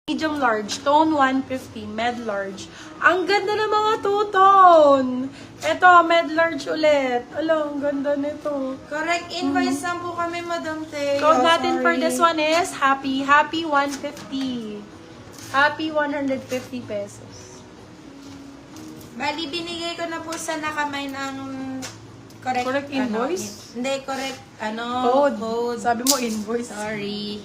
Medium large, tone 150, med large. Ang ganda ng mga two-tone. Ito, med large ulit. Alam, ang ganda nito. Correct invoice lang po kami, Madam Thea. Code natin for Sorry. this one is happy 150. Happy 150 pesos. Bali, binigay ko na po sa nakamay ng correct Invoice? Hindi, correct Code. Sabi mo invoice. Sorry.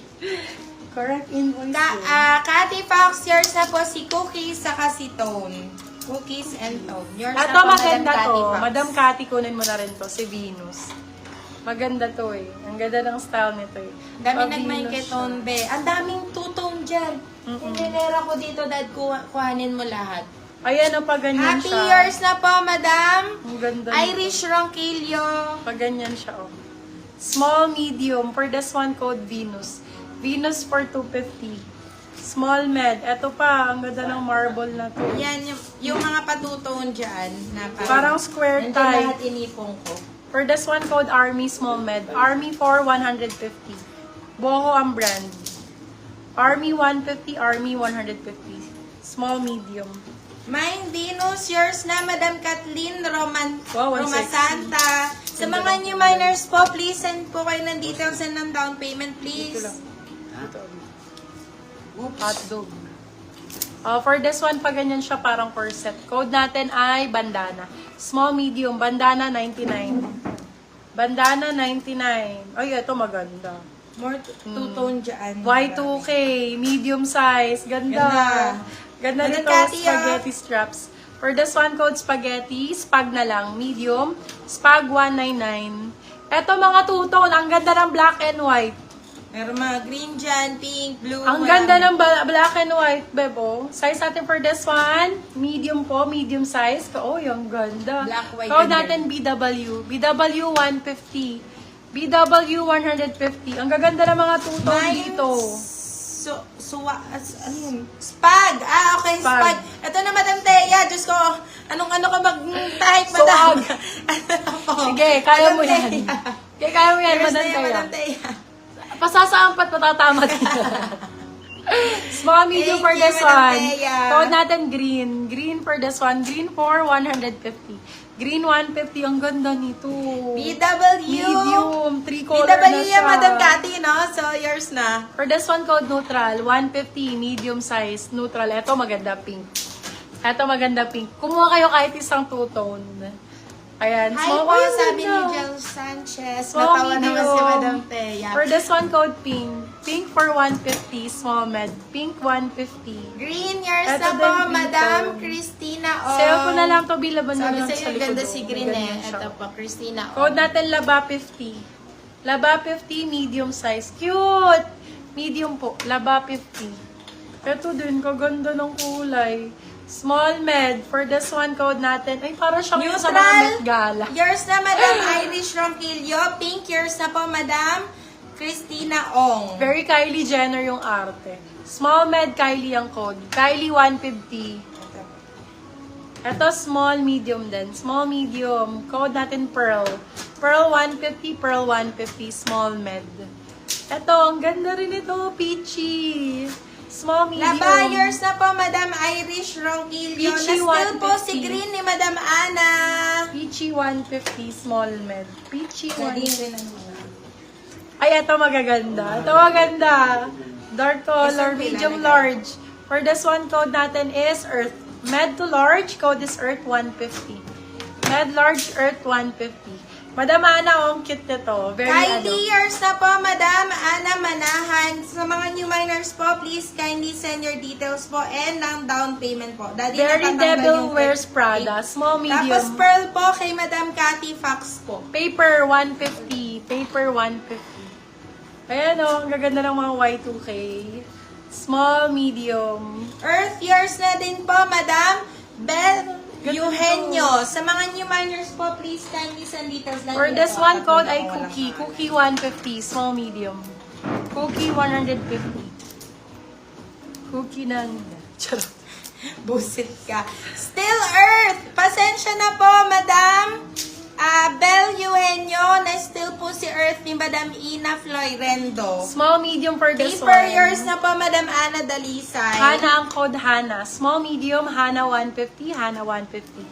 Correct invoice. yun. Cathy Fox, yours na po si Cookies saka si Tone. Cookies and Tone. Yours Ito na po, maganda Madam to. Cathy Fox. Madam Cathy, kunin mo na rin to. Si Venus. Maganda to eh. Ang ganda ng style nito eh. Dami Oh, nagmay Venus kay siya. Tone, be. Ang daming two-tone dyan. Inilera ko dito, dad, kuhanin mo lahat. Ayan o, pag ganyan Happy siya. yours na po, Madam. Ang ganda Irish Ronquillo. Pag ganyan siya oh. Small, medium. For this one, code Venus. Venus for 250. Small med. Ito pa, ang ganda ng marble na to. Yan, yung mga patutone dyan. Na Parang square nandiyan type. lahat inipong ko. For this one, code Army Small Med. Army for 150. Boho ang brand. Army 150, Army 150. Small, medium. Mine Venus, yours na, Madam Kathleen Wow, ang Romasanta. Sa mga new miners po, please send po kayo ng details and ng down payment, please. Ito lang. Ito. Hotdog. For this one, pag ganyan siya, parang corset. Code natin ay bandana. Small, medium. Bandana, 99. Bandana, 99. Ay, ito maganda. More two-tone dyan. Y2K, medium size. Ganda. Ganda Madam nito, Cathy, spaghetti straps. For this one, code spaghetti, spag na lang, medium, spag 199. Eto mga two-tone, ang ganda ng black and white. Meron mga green dyan, pink, blue. Ang ganda ng black and white, bebo. Size natin for this one, medium po, medium size. Oh, yung ganda. Black, white, Code and natin BW. BW 150. BW 150. Ang gaganda ng mga two-tone dito. Ano yun? Spag! Okay, spag. Ito na, Madam Thea. Diyos ko, anong-ano ka mag-type, Madam? Sige, kaya mo Madam yan. Thea. Sige, kaya mo yan, Yours Madam na yan, Thea. Madam Thea. Pasasaampat patatama din. Small, medium Thank for you, this Madam one. Thea. Code natin green. Green for this one. Green for 150. Green 150. Ang ganda nito. BW. Medium. 3-color BW na siya. yan, Madam Cathy, no? So, yours na. For this one, code neutral. 150. Medium size. Neutral. Ito maganda pink. Ito maganda pink. Kumuha kayo kahit isang two-tone. Ayan. Hi Small po, one sabi ni na. Jel Sanchez. Small, Natawa naman si medium. Madam Thea. For this one, code pink. Pink for 150. Small med. Pink 150. Green, yours Ito na din po, dito. Madam Christina O. Sale ko na lang to, bilaban na Sabi lang sa'yo, sa likod. ganda oh. si Green Ganyan eh. siya. Ito po, Christina O. Code natin Laba 50. Laba 50, medium size. Cute! Medium po. Laba 50. Ito din, kaganda ng kulay. Small med. For this one, code natin. Ay, para siyang yung sa mga Neutral. Met Gala. Yours na, Madam Irish Ronquillo. Pink, yours na po, Madam Christina Ong. Very Kylie Jenner yung arte. Small med, Kylie ang code. Kylie 150. Ito, small, medium din. Small, medium. Code natin Pearl. Pearl 150, Pearl 150, small med. Ito, ang ganda rin ito. Peachy. Small, medium. Laba, yours na po, Madam Irish Ronquillo. Peachy Na-spill po 150. si Green ni Madam Ana. Peachy 150, small med. Peachy Nadine 150. rin ang mga. Ay, ito magaganda. Ito maganda. Dark color, Isang medium pila, large. For this one, code natin is Earth. Med to large, code is Earth 150. Med large, Earth 150. Madam Ana, ang cute nito. Very Kindly yours na po, Madam Ana Manahan. Sa mga new miners po, please kindly send your details po and ng down payment po. Daddy, Very natatanggal Devil yung Wears fake. Prada. Small, medium. Tapos pearl po kay Madam Cathy Fox po. Paper 150. Paper 150. Ayan o, ang gaganda ng mga Y2K. Small, medium. Earth yours na din po, Madam Bel Eugenio. Sa mga new miners po, please kindly send details lang. For dito this po. one, code ay Walang Cookie. pa. Cookie 150. Small, medium. Cookie 150. Cookie ng... Charot. Busit ka. Still Earth! Pasensya na po, Madam Bel Eugenio. Na still po si Earth ni Madam Ina Florendo. Small, medium for this Paper one. yours na po, Madam Ana Dalisay. Hana ang code Hana. Small, medium, Hana 150, Hana 150.